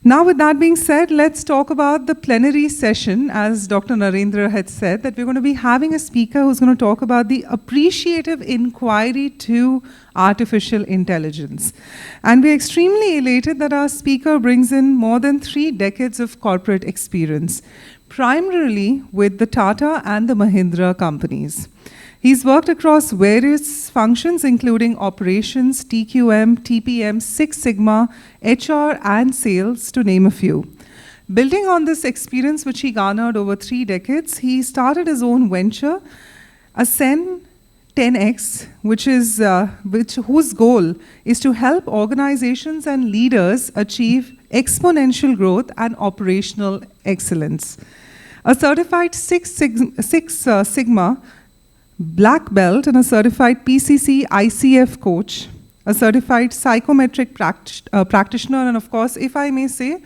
Now, with that being said, let's talk about the plenary session. As Dr. Narendra had said, that we're going to be having a speaker who's going to talk about the appreciative inquiry to artificial intelligence. And we're extremely elated that our speaker brings in more than 3 decades of corporate experience, primarily with the Tata and the Mahindra companies. He's worked across various functions, including operations, TQM, TPM, Six Sigma, HR, and sales, to name a few. Building on this experience, which he garnered over 3 decades, he started his own venture, Ascend 10X, whose goal is to help organizations and leaders achieve exponential growth and operational excellence. A certified Six Sigma Black Belt and a certified PCC ICF coach, a certified psychometric practitioner, and of course, if I may say,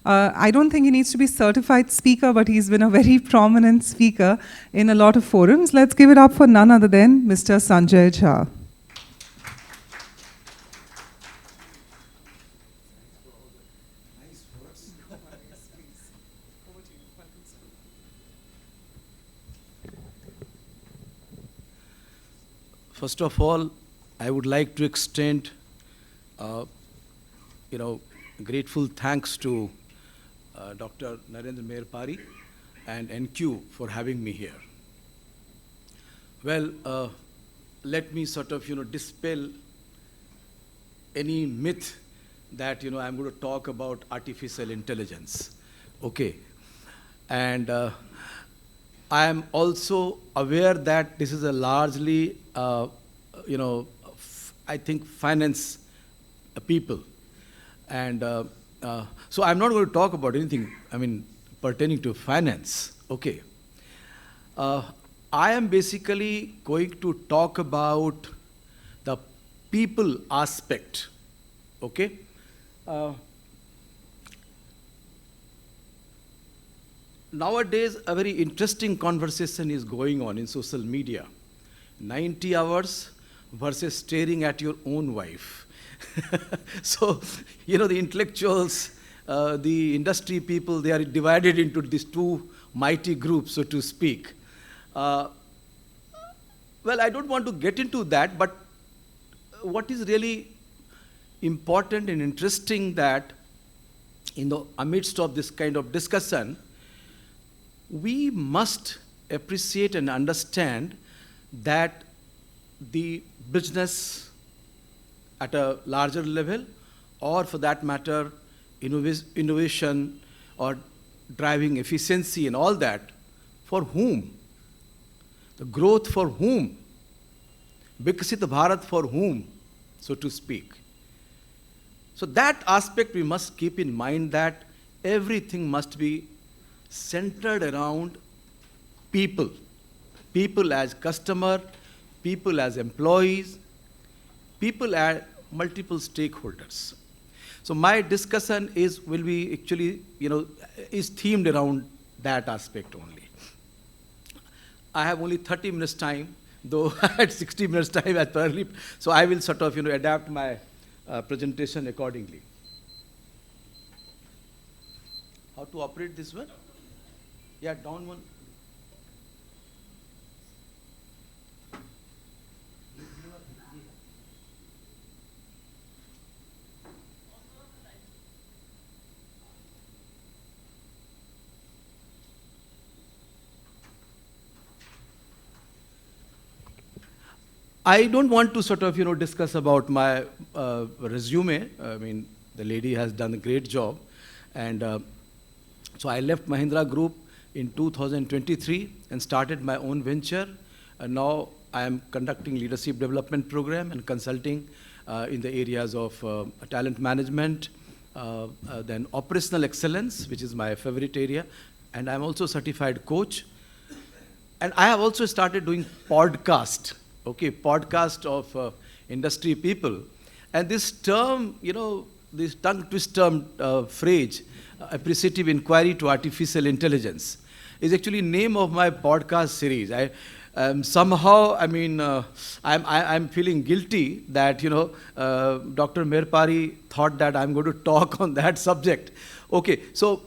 I don't think he needs to be certified speaker, but he's been a very prominent speaker in a lot of forums. Let's give it up for none other than Mr. Sanjay Jha. First of all, I would like to extend, grateful thanks to Dr. Narendra Meherpari and NQ for having me here. Well, let me dispel any myth that I'm going to talk about artificial intelligence. Okay, and I am also aware that this is a largely, I think finance people. And so I'm not going to talk about anything, pertaining to finance. Okay. I am basically going to talk about the people aspect. Okay. Nowadays, a very interesting conversation is going on in social media. 90 hours versus staring at your own wife. So, the intellectuals, the industry people, they are divided into these two mighty groups, so to speak. Well, I don't want to get into that, but what is really important and interesting that in the amidst of this kind of discussion, we must appreciate and understand that the business at a larger level, or for that matter, innovation or driving efficiency and all that, for whom? The growth for whom? Vikasit Bharat for whom, so to speak. So that aspect we must keep in mind, that everything must be centered around people. People as customer, people as employees, people as multiple stakeholders. So my discussion is themed around that aspect only. I have only 30 minutes time, though I had 60 minutes time as per early, so I will adapt my presentation accordingly. How to operate this one? Yeah, down one. I don't want to discuss about my resume. The lady has done a great job. And so I left Mahindra Group in 2023 and started my own venture. And now I am conducting leadership development program and consulting in the areas of talent management, then operational excellence, which is my favorite area. And I'm also a certified coach. And I have also started doing podcast of industry people. And this term, this tongue twist term phrase, appreciative inquiry to artificial intelligence, is actually name of my podcast series. Somehow, I mean, I'm feeling guilty that, Dr. Mirpari thought that I'm going to talk on that subject. Okay, so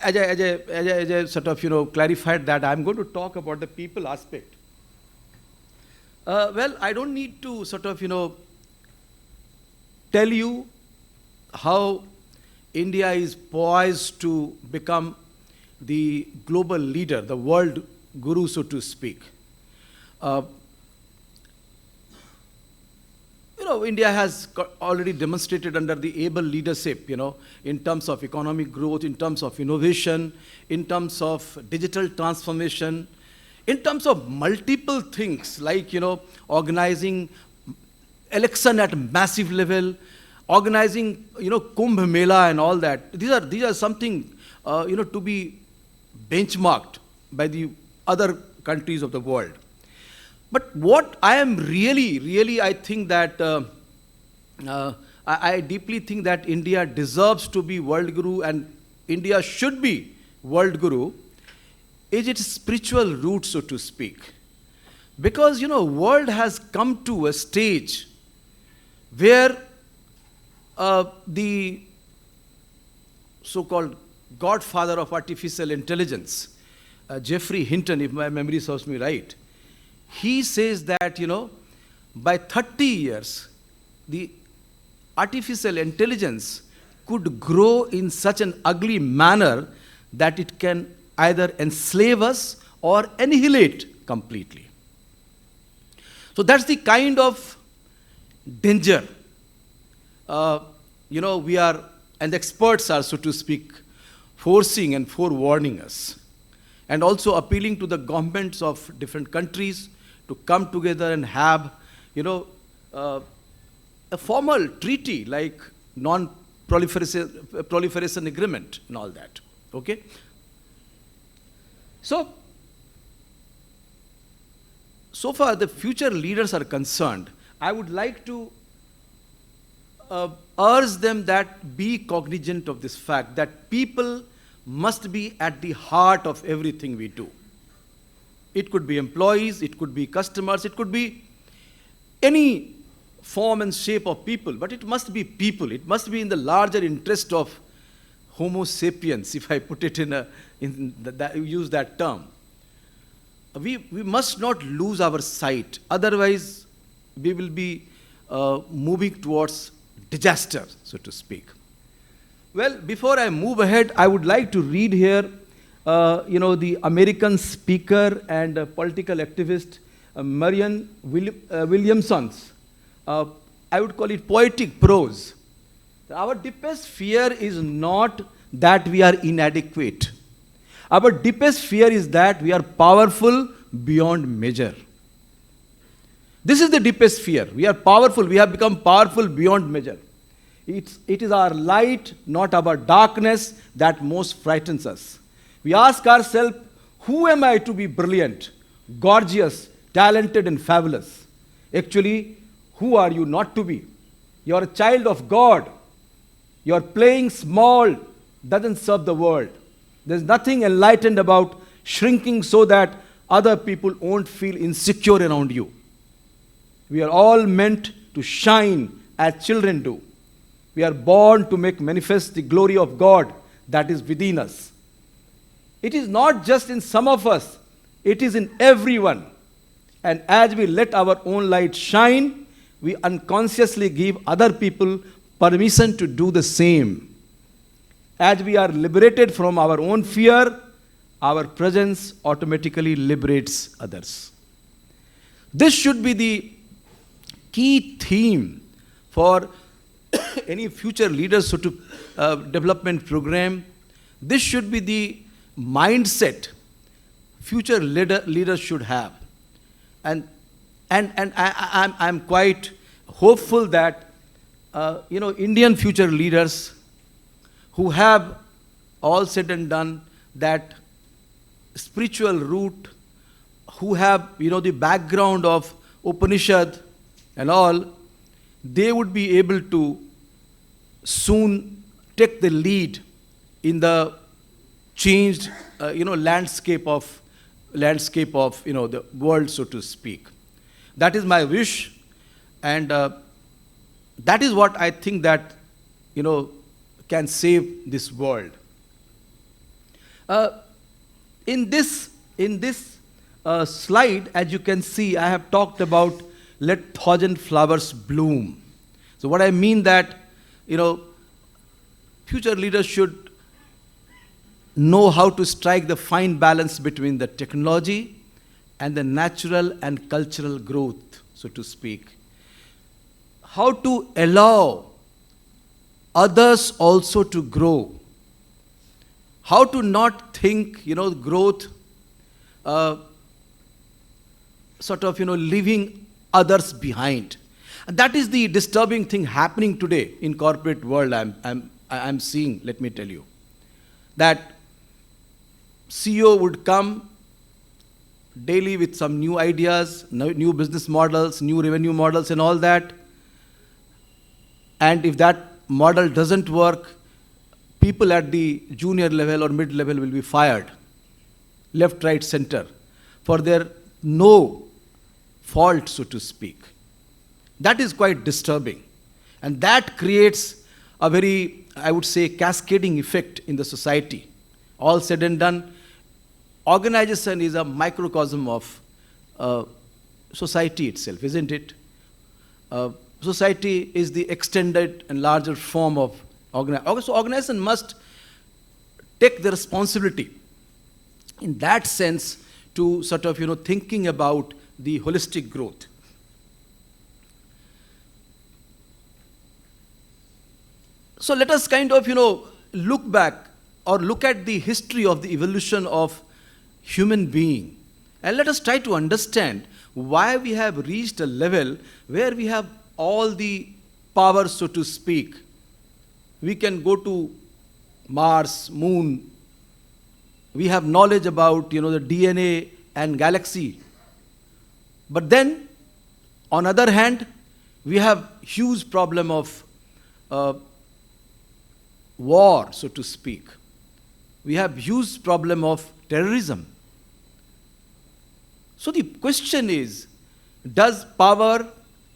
as I sort of, clarified that I'm going to talk about the people aspect. Well, I don't need to sort of, tell you how India is poised to become the global leader, the world guru, so to speak. India has already demonstrated under the able leadership, in terms of economic growth, in terms of innovation, in terms of digital transformation, in terms of multiple things like, organizing election at massive level, organizing, Kumbh Mela and all that. These are something, to be benchmarked by the other countries of the world. But what I am really, I think that, I deeply think that India deserves to be world guru and India should be world guru, is its spiritual root, so to speak. Because, world has come to a stage where the so-called godfather of artificial intelligence, Geoffrey Hinton, if my memory serves me right, he says that, by 30 years, the artificial intelligence could grow in such an ugly manner that it can either enslave us or annihilate completely. So that's the kind of danger, we are, and the experts are, so to speak, forcing and forewarning us, and also appealing to the governments of different countries to come together and have, a formal treaty like non-proliferation agreement and all that. Okay? So far the future leaders are concerned, I would like to urge them that be cognizant of this fact that people must be at the heart of everything we do. It could be employees, it could be customers, it could be any form and shape of people, but it must be people. It must be in the larger interest of Homo sapiens, if I put it use that term. We must not lose our sight, otherwise we will be moving towards disaster, so to speak. Well, before I move ahead, I would like to read here, the American speaker and political activist Marianne Williamson's, I would call it poetic prose. Our deepest fear is not that we are inadequate. Our deepest fear is that we are powerful beyond measure. This is the deepest fear. We are powerful. We have become powerful beyond measure. It is our light, not our darkness, that most frightens us. We ask ourselves, who am I to be brilliant, gorgeous, talented, and fabulous? Actually, who are you not to be? You are a child of God. Your playing small doesn't serve the world. There's nothing enlightened about shrinking so that other people won't feel insecure around you. We are all meant to shine as children do. We are born to make manifest the glory of God that is within us. It is not just in some of us, it is in everyone. And as we let our own light shine, we unconsciously give other people permission to do the same. As we are liberated from our own fear, our presence automatically liberates others. This should be the key theme for any future leaders development program. This should be the mindset future leaders should have. And I'm quite hopeful that Indian future leaders who have all said and done that spiritual root, who have the background of Upanishad and all, they would be able to soon take the lead in the changed landscape of landscape of the world, so to speak. That is my wish, and that is what I think that can save this world. In this slide, as you can see, I have talked about let thousand flowers bloom. So what I mean that future leaders should know how to strike the fine balance between the technology and the natural and cultural growth, so to speak. How to allow others also to grow. How to not think, growth, leaving others behind. And that is the disturbing thing happening today in corporate world. I'm seeing. Let me tell you, that CEO would come daily with some new ideas, new business models, new revenue models, and all that. And if that model doesn't work, people at the junior level or mid level will be fired, left, right, center, for their no fault, so to speak. That is quite disturbing. And that creates a very, I would say, cascading effect in the society. All said and done, organization is a microcosm of society itself, isn't it? Society is the extended and larger form of organization. So organization must take the responsibility in that sense to thinking about the holistic growth. So let us look back or look at the history of the evolution of human being, and let us try to understand why we have reached a level where we have all the power, so to speak. We can go to Mars, Moon. We have knowledge about the DNA and galaxy. But then, on other hand, we have huge problem of war, so to speak. We have huge problem of terrorism. So the question is, does power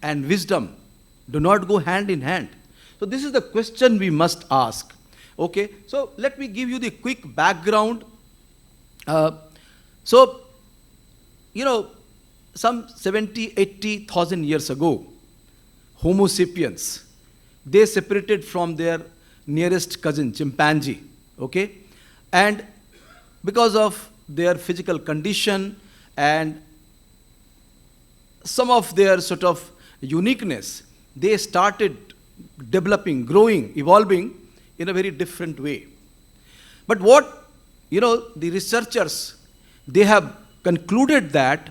and wisdom do not go hand in hand? So this is the question we must ask. Okay, so let me give you the quick background. Some 70, 80,000 years ago, Homo sapiens, they separated from their nearest cousin, chimpanzee, okay? And because of their physical condition and some of their uniqueness, they started developing, growing, evolving in a very different way. But what, the researchers, they have concluded that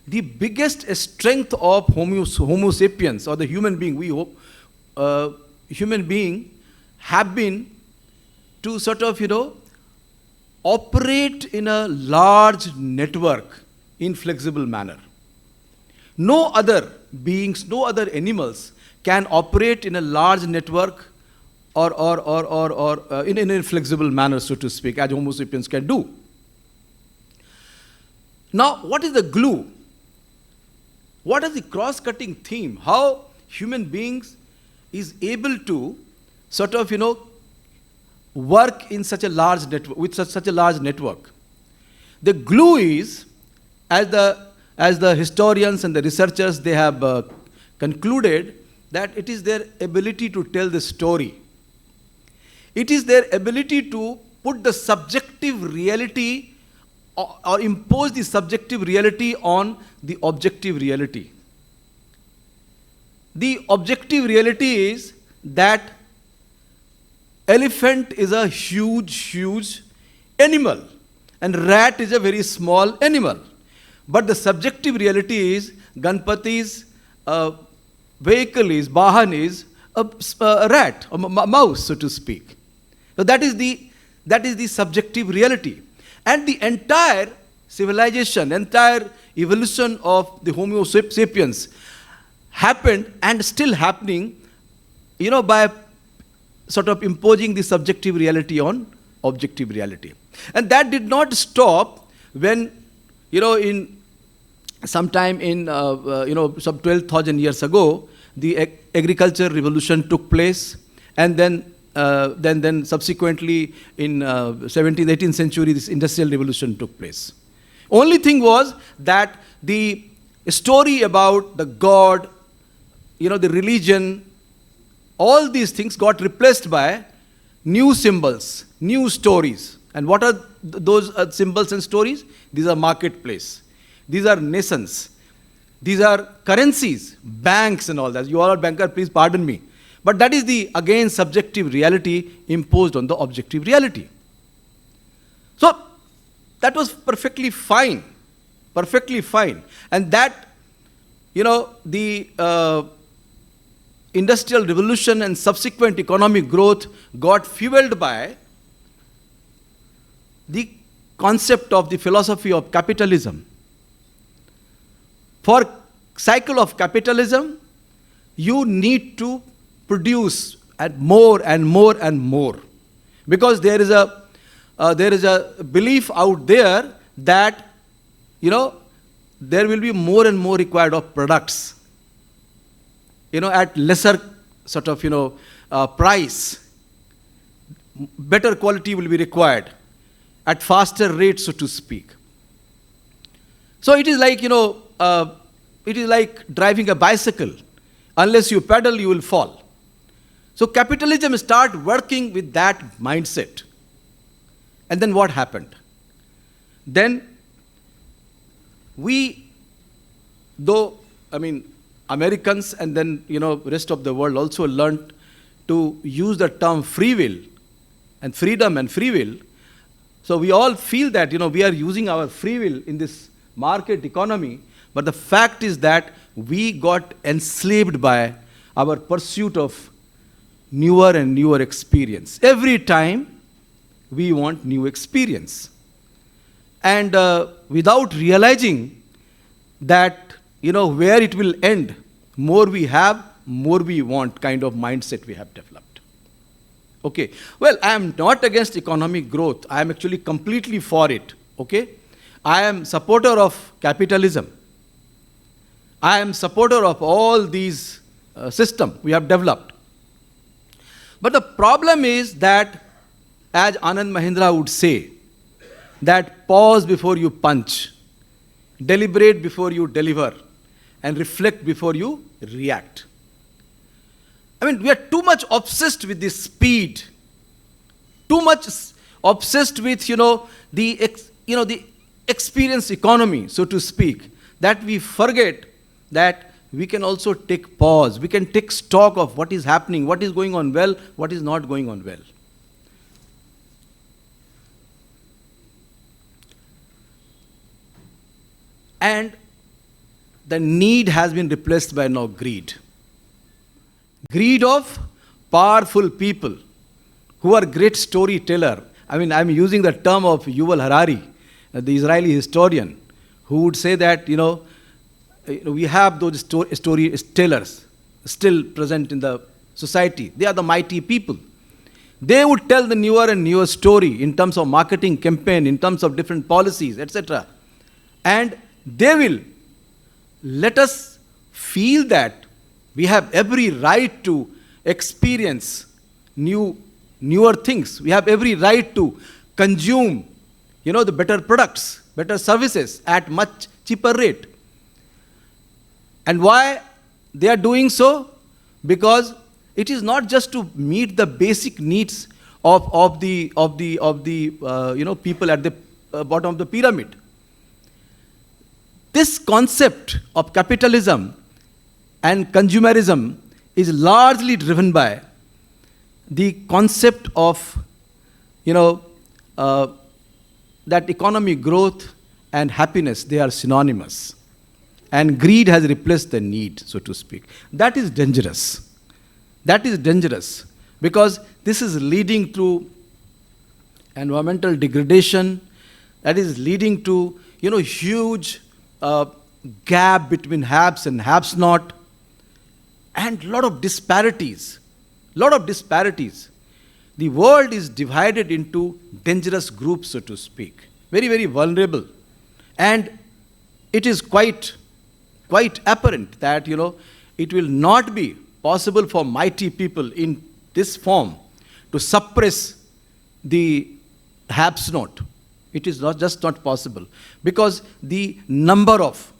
the biggest strength of Homo sapiens, or the human being, human being have been to operate in a large network in flexible manner. No other beings, no other animals can operate in a large network or in a flexible manner, so to speak, as Homo sapiens can do. Now, what is the glue? What is the cross-cutting theme? How human beings is able to work in such a large network, with such a large network? The glue is, as the historians and the researchers, they have concluded that it is their ability to tell the story. It is their ability to put the subjective reality or impose the subjective reality on the objective reality. The objective reality is that elephant is a huge animal and rat is a very small animal. But the subjective reality is Ganpati's vehicle is, Bahan is a rat, a mouse, so to speak. So that is the subjective reality. And the entire civilization, entire evolution of the Homo sapiens happened and still happening, by imposing the subjective reality on objective reality. And that did not stop when, in sometime in, some 12,000 years ago, the agriculture revolution took place, and then subsequently in 17th, 18th century, this industrial revolution took place. Only thing was that the story about the God, the religion, all these things got replaced by new symbols, new stories. And what are those symbols and stories? These are marketplace. These are nations. These are currencies, banks and all that. You all are banker, please pardon me. But that is the, again, subjective reality imposed on the objective reality. So, that was perfectly fine. Perfectly fine. And that, the industrial revolution and subsequent economic growth got fueled by the concept of the philosophy of capitalism. For cycle of capitalism, you need to produce at more and more and more, because there is a belief out there that there will be more and more required of products at lesser sort of price. Better quality will be required at faster rate, so to speak. So it is like it is like driving a bicycle. Unless you pedal, you will fall. So capitalism start working with that mindset. And then what happened? Then Americans and then, rest of the world also learned to use the term free will and freedom and free will. So we all feel that, we are using our free will in this market economy, but the fact is that we got enslaved by our pursuit of newer and newer experience. Every time we want new experience. And without realizing that, where it will end, more we have, more we want kind of mindset we have developed. Okay. Well, I am not against economic growth. I am actually completely for it. Okay. I am supporter of capitalism. I am supporter of all these system we have developed. But the problem is that, as Anand Mahindra would say, that pause before you punch, deliberate before you deliver, and reflect before you react. We are too much obsessed with this speed, too much obsessed with, the experience economy, so to speak, that we forget that we can also take pause. We can take stock of what is happening, what is going on well, what is not going on well. And the need has been replaced by now greed. Greed of powerful people who are great storyteller. I'm using the term of Yuval Harari, the Israeli historian, who would say that, we have those storytellers still present in the society. They are the mighty people. They would tell the newer and newer story in terms of marketing campaign, in terms of different policies, etc. And they will let us feel that we have every right to experience newer things. We have every right to consume, the better products, better services at much cheaper rate. And why they are doing so? Because it is not just to meet the basic needs of the people at the bottom of the pyramid. This concept of capitalism and consumerism is largely driven by the concept of, that economic growth and happiness, they are synonymous. And greed has replaced the need, so to speak. That is dangerous. That is dangerous because this is leading to environmental degradation. That is leading to, huge gap between haves and haves not, and lot of disparities. The world is divided into dangerous groups, so to speak, very, very vulnerable. And it is quite apparent that, it will not be possible for mighty people in this form to suppress the haps not. It is not possible, because the number of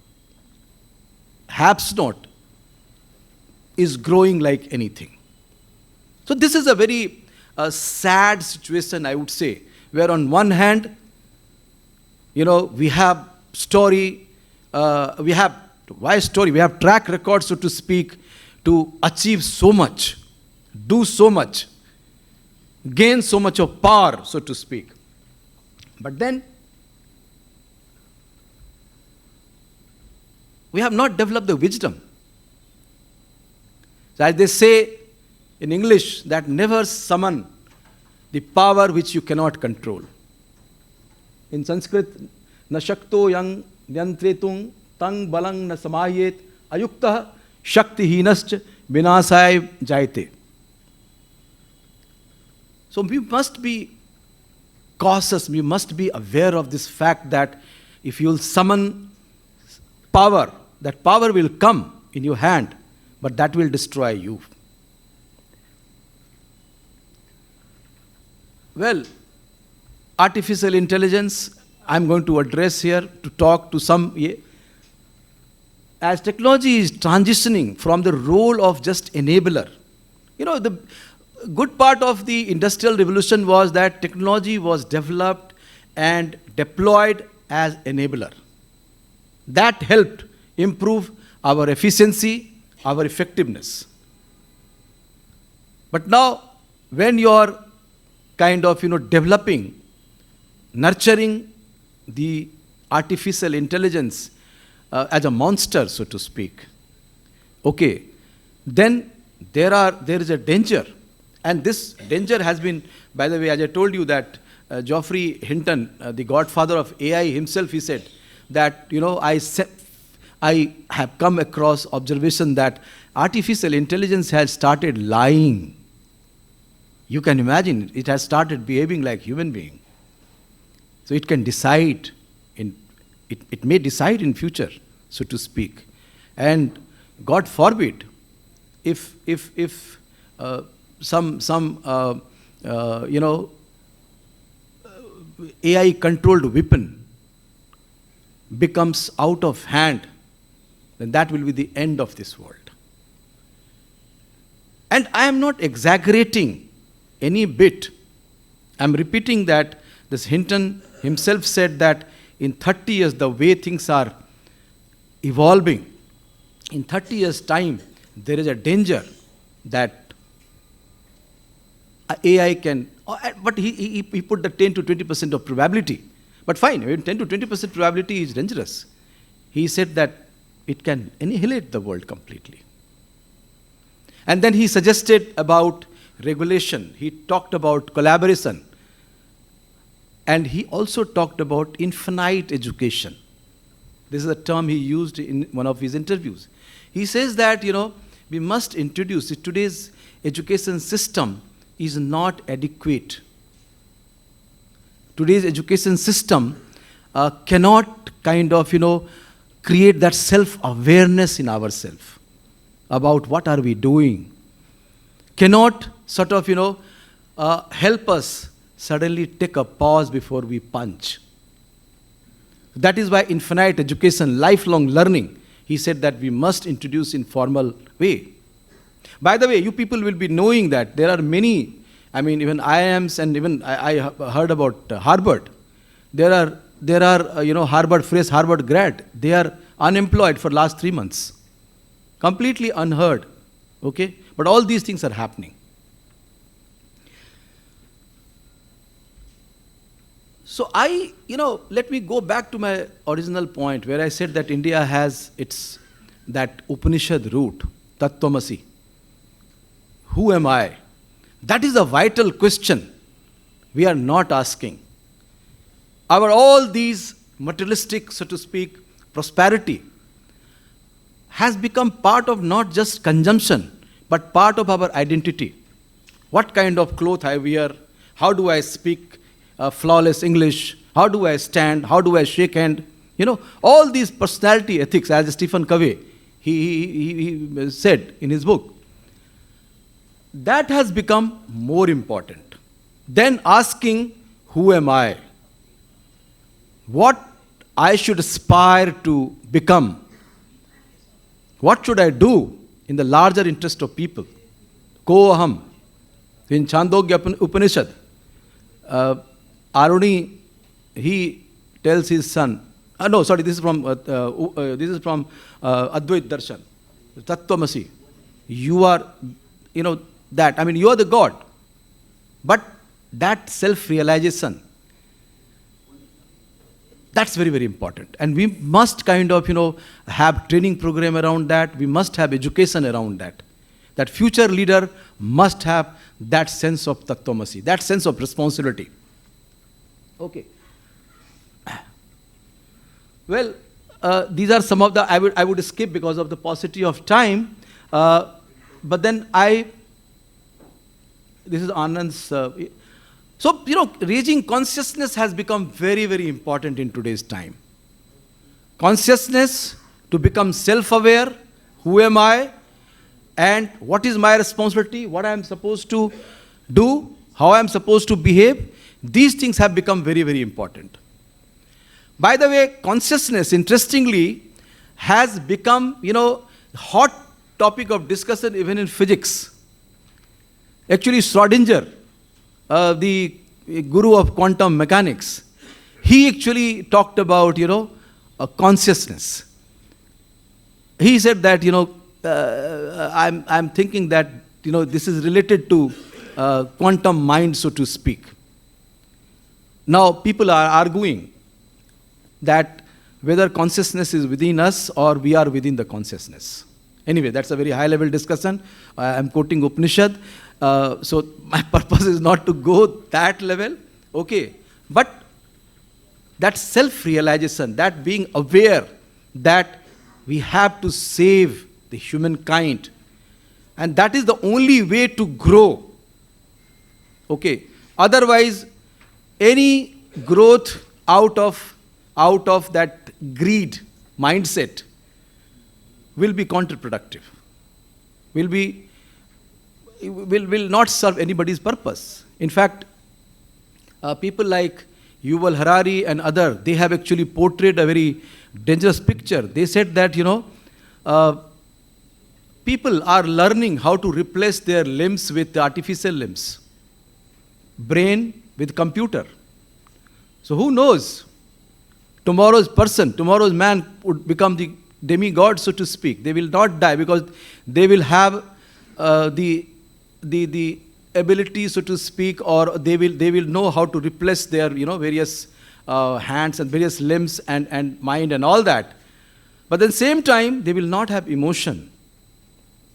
haps not is growing like anything. So this is a very sad situation, I would say, where on one hand, we have story, we have track record, so to speak, to achieve so much, do so much, gain so much of power, so to speak. But then, we have not developed the wisdom. So as they say in English, that never summon the power which you cannot control. In Sanskrit, na shakto yang yantretung tang balang na samayet ayuktah shakti hinascha vinasaya jayate. So we must be cautious, we must be aware of this fact that if you will summon power, that power will come in your hand, but that will destroy you. Well, artificial intelligence, I'm going to address here to talk to some. As technology is transitioning from the role of just enabler, the good part of the industrial revolution was that technology was developed and deployed as enabler. That helped improve our efficiency, our effectiveness. But now, when you are kind of, developing, nurturing the artificial intelligence as a monster, so to speak, okay, then there is a danger. And this danger has been, by the way, as I told you, that Geoffrey Hinton, the godfather of AI himself, he said that, I have come across observation that artificial intelligence has started lying. You can imagine, it has started behaving like human being. So it can decide, it may decide in future, so to speak. And God forbid, if some AI controlled weapon becomes out of hand, then that will be the end of this world. And I am not exaggerating any bit. I am repeating that this Hinton himself said that in 30 years, the way things are evolving, in 30 years' time, there is a danger that AI can, but he put the 10 to 20% of probability. But fine, 10 to 20% probability is dangerous. He said that it can annihilate the world completely. And then he suggested about regulation. He talked about collaboration. And he also talked about infinite education. This is a term he used in one of his interviews. He says that, we must introduce today's education system is not adequate. Today's education system cannot kind of, create that self-awareness in ourselves about what are we doing. Cannot sort of, help us suddenly take a pause before we punch. That is why infinite education, lifelong learning, he said that we must introduce in formal way. By the way, you people will be knowing that there are many, even IIMs, and even I heard about Harvard. There are Harvard grad. They are unemployed for last 3 months. Completely unheard. Okay? But all these things are happening. So let me go back to my original point where I said that India has that Upanishad root, Tattvamasi. Who am I? That is a vital question we are not asking. All these materialistic, so to speak, prosperity has become part of not just consumption, but part of our identity. What kind of clothes I wear? How do I speak flawless English? How do I stand? How do I shake hand? All these personality ethics, as Stephen Covey, he said in his book, that has become more important than asking, who am I? What I should aspire to become? What should I do in the larger interest of people? Ko aham. In Chandogya Upanishad, Aruni, he tells his son, this is from Advait Darshan, Tattvamasi. You are, you are the God. But that self-realization, that's very, very important. And we must have training program around that. We must have education around that. That future leader must have that sense of Tattvamasi, that sense of responsibility. Okay. Well, these are some of the, I would skip because of the paucity of time. But then this is Anand's, raising consciousness has become very, very important in today's time. Consciousness, to become self-aware, who am I, and what is my responsibility, what I am supposed to do, how I am supposed to behave, these things have become very, very important. By the way, consciousness, interestingly, has become, hot topic of discussion even in physics. Actually, Schrodinger, the guru of quantum mechanics, he actually talked about, consciousness. He said that, I'm thinking that, this is related to quantum mind, so to speak. Now, people are arguing that whether consciousness is within us or we are within the consciousness. Anyway, that's a very high-level discussion. I'm quoting Upanishad. So my purpose is not to go that level. Okay. But that self-realization, that being aware that we have to save the humankind, and that is the only way to grow. Okay. Otherwise, any growth out of that greed mindset will be counterproductive, will not serve anybody's purpose. In fact, people like Yuval Harari and others, they have actually portrayed a very dangerous picture. They said that, people are learning how to replace their limbs with artificial limbs, brain with computer. So who knows? Tomorrow's man would become the demigod, so to speak. They will not die because they will have the ability, so to speak, or they will know how to replace their various hands and various limbs and mind and all that. But at the same time, they will not have emotion.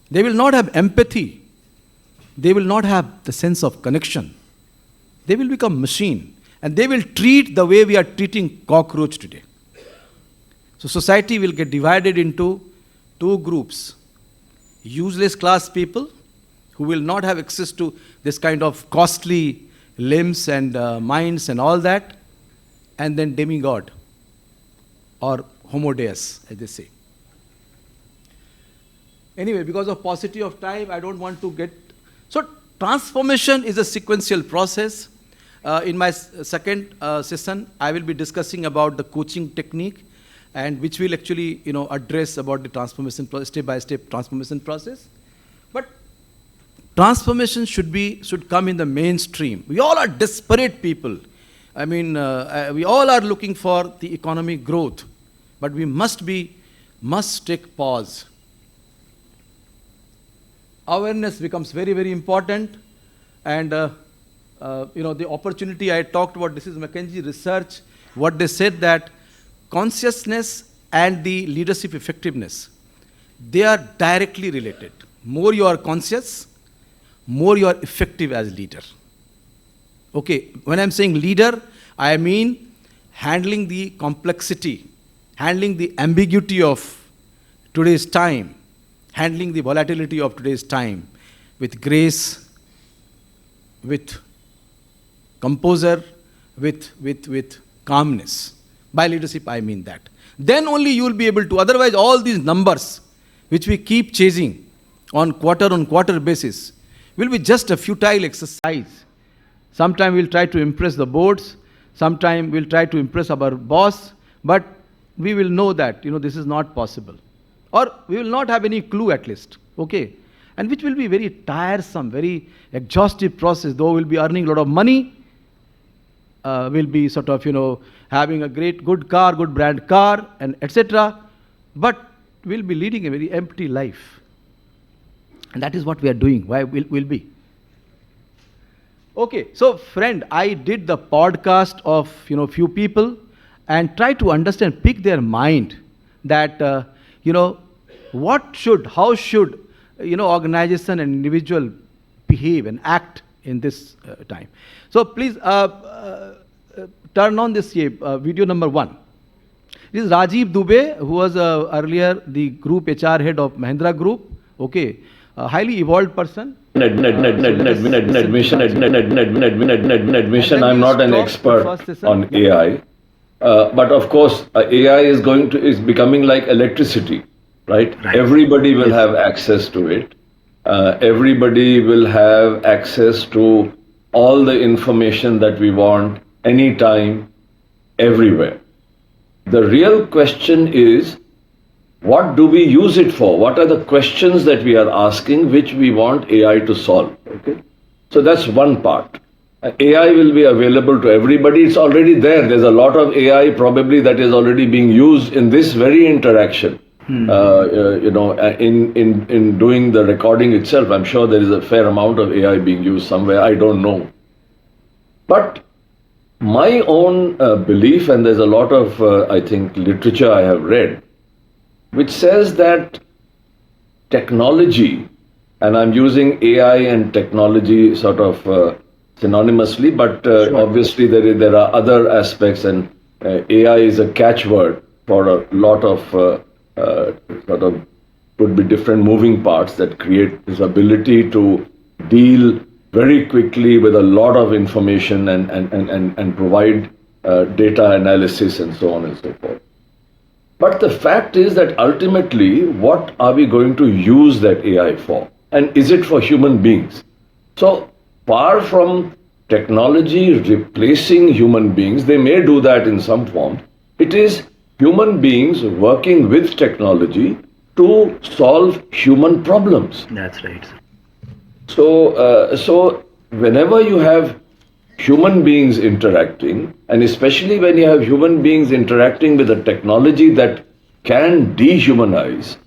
They will not have empathy. They will not have the sense of connection. They will become machine. And they will treat the way we are treating cockroach today. So society will get divided into two groups. Useless class people who will not have access to this kind of costly limbs and minds and all that. And then demigod or homo deus, as they say. Anyway, because of paucity of time, I don't want to get... So transformation is a sequential process. In my second session, I will be discussing about the coaching technique, and which will actually, address about the transformation, step-by-step transformation process. But transformation should come in the mainstream. We all are desperate people. I mean, we all are looking for the economic growth, but we must take pause. Awareness becomes very, very important, and the opportunity I talked about, this is McKinsey research, what they said that consciousness and the leadership effectiveness, they are directly related. More you are conscious, more you are effective as leader. Okay, when I'm saying leader, I mean handling the complexity, handling the ambiguity of today's time, handling the volatility of today's time with grace, with composure, with calmness. By leadership, I mean that. Then only you will be able to. Otherwise, all these numbers, which we keep chasing on quarter basis, will be just a futile exercise. Sometime we'll try to impress the boards, sometime we'll try to impress our boss, but we will know that, this is not possible. Or we will not have any clue at least, okay? And which will be very tiresome, very exhaustive process, though we'll be earning a lot of money, we'll be sort of, having a good car, good brand car, and etc. But we'll be leading a very empty life. And that is what we are doing, why we'll be. Okay, so friend, I did the podcast of, few people and try to understand, pick their mind that, how should, organization and individual behave and act in this time. So please turn on this video number 1. This is Rajiv Dubey, who was earlier the group HR head of Mahindra Group. Okay, a highly evolved person. Admission. I'm not an expert on AI, but of course, AI is becoming like electricity, right? Everybody will have access to it. Everybody will have access to all the information that we want, anytime, everywhere. The real question is, what do we use it for? What are the questions that we are asking which we want AI to solve? Okay? So that's one part. AI will be available to everybody. It's already there. There's a lot of AI probably that is already being used in this very interaction. In doing the recording itself. I'm sure there is a fair amount of AI being used somewhere. I don't know. But my own belief, and there's a lot of, I think, literature I have read, which says that technology, and I'm using AI and technology sort of synonymously, but obviously there are other aspects, and AI is a catchword for a lot of sort of could be different moving parts that create this ability to deal very quickly with a lot of information and provide data analysis and so on and so forth. But the fact is that ultimately, what are we going to use that AI for? And is it for human beings? So far from technology replacing human beings, they may do that in some form. It is human beings working with technology to solve human problems. That's right. So whenever you have human beings interacting, and especially when you have human beings interacting with a technology that can dehumanize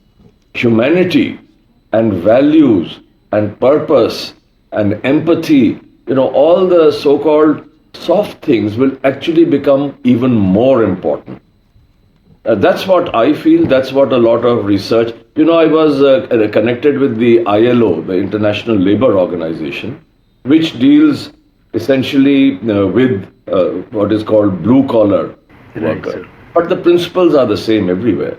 humanity and values and purpose and empathy, all the so-called soft things will actually become even more important. That's what I feel. That's what a lot of research. I was connected with the ILO, the International Labour Organization, which deals essentially with what is called blue-collar worker. But the principles are the same everywhere.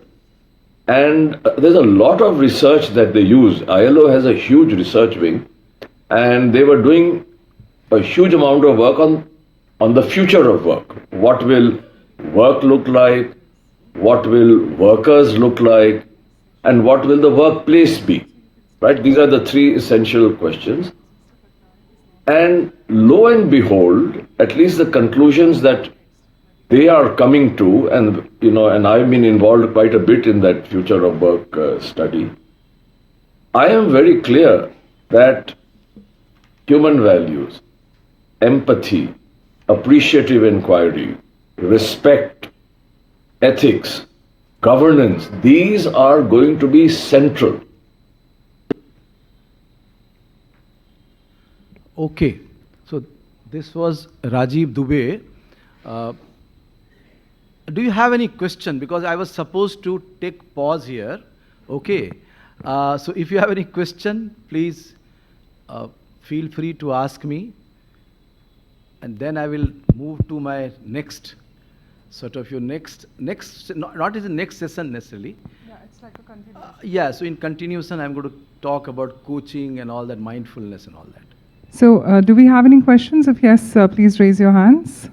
And there's a lot of research that they use. ILO has a huge research wing, and they were doing a huge amount of work on the future of work. What will work look like? What will workers look like? And what will the workplace be? Right? These are the three essential questions. And lo and behold, at least the conclusions that they are coming to, and and I've been involved quite a bit in that future of work study, I am very clear that human values, empathy, appreciative inquiry, respect, ethics, governance, these are going to be central. Okay, so this was Rajiv Dubey. Do you have any question? Because I was supposed to take pause here. Okay, so if you have any question, please feel free to ask me. And then I will move to my next, sort of your next, not is the next session necessarily. Yeah, it's like a continuation. Yeah, so in continuation, I'm going to talk about coaching and all that, mindfulness and all that. So do we have any questions? If yes, please raise your hands.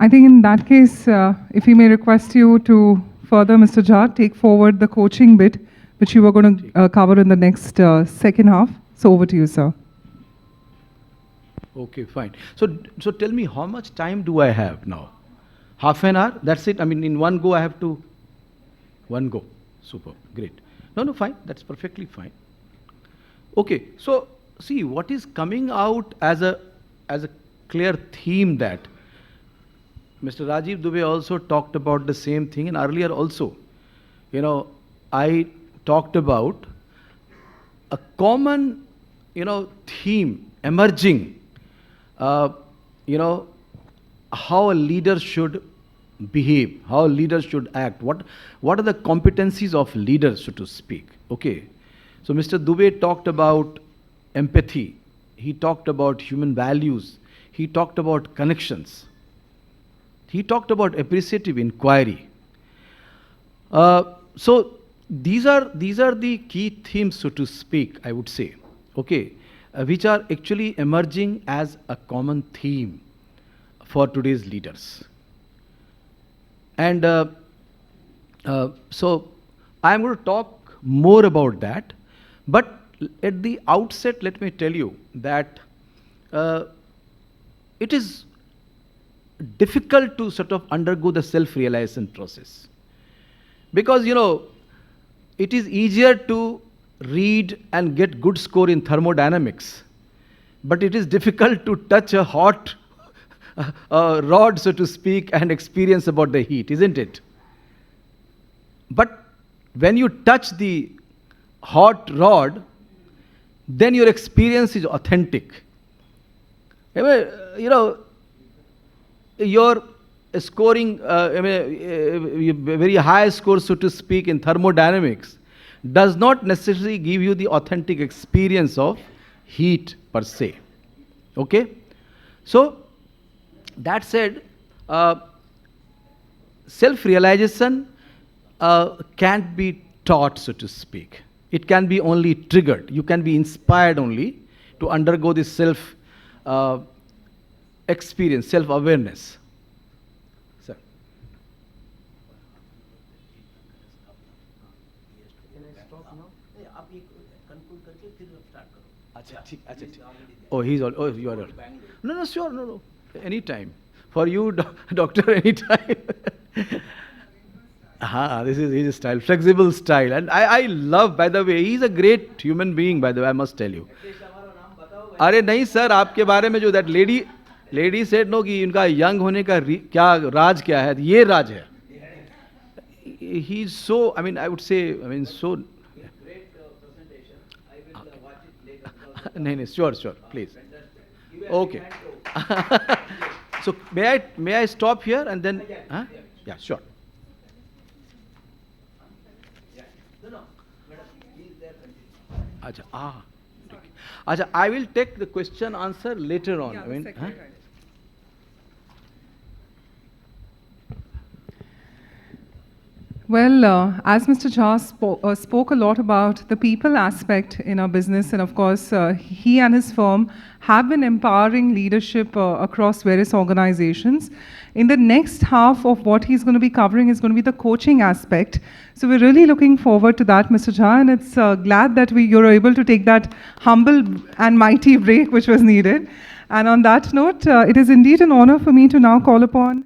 I think in that case, if we may request you to further, Mr. Jha, take forward the coaching bit, which you were going to cover in the next second half. So over to you, sir. Okay, fine. So tell me, how much time do I have now? Half an hour? That's it? I mean, in one go I have to... One go. Super. Great. No, fine. That's perfectly fine. Okay, so see, what is coming out as a clear theme that Mr. Rajiv Dubey also talked about the same thing, and earlier also, you know, I talked about a common, theme emerging, you know, how a leader should behave, how a leader should act, what are the competencies of leaders, so to speak. Okay, so Mr. Dubey talked about empathy, he talked about human values, he talked about connections, he talked about appreciative inquiry. So these are the key themes, so to speak, I would say, okay, which are actually emerging as a common theme for today's leaders. And so I'm going to talk more about that. But at the outset, let me tell you that it is difficult to sort of undergo the self-realization process. Because, it is easier to read and get good score in thermodynamics, but it is difficult to touch a hot rod, so to speak, and experience about the heat, isn't it? But when you touch the hot rod, then your experience is authentic. Your scoring, very high score, so to speak, in thermodynamics does not necessarily give you the authentic experience of heat per se. Okay? So, that said, self-realization can't be taught, so to speak. It can be only triggered. You can be inspired only to undergo this self-experience, self-awareness. Sir. Can I stop now? आप ये conclude करके फिर start करो. अच्छा, ठीक. Oh, you are all. No, sure, no. Anytime. For you, doctor, anytime. This is his style, flexible style. And I love, by the way, he's a great human being, by the way, I must tell you. अरे नहीं sir, आपके बारे में जो that lady said no कि इनका young होने का क्या राज क्या है, ये राज है. He's so, I would say, so. Great presentation. I will watch it later. नहीं, sure, please. Okay. So may I stop here and then? Huh? Yeah, sure. No, madam, he is there. Acha, I will take the question answer later on. Yeah, Well, as Mr. Jha spoke a lot about the people aspect in our business, and of course, he and his firm have been empowering leadership across various organizations. In the next half of what he's going to be covering is going to be the coaching aspect. So we're really looking forward to that, Mr. Jha, and it's glad that you're able to take that humble and mighty break which was needed. And on that note, it is indeed an honor for me to now call upon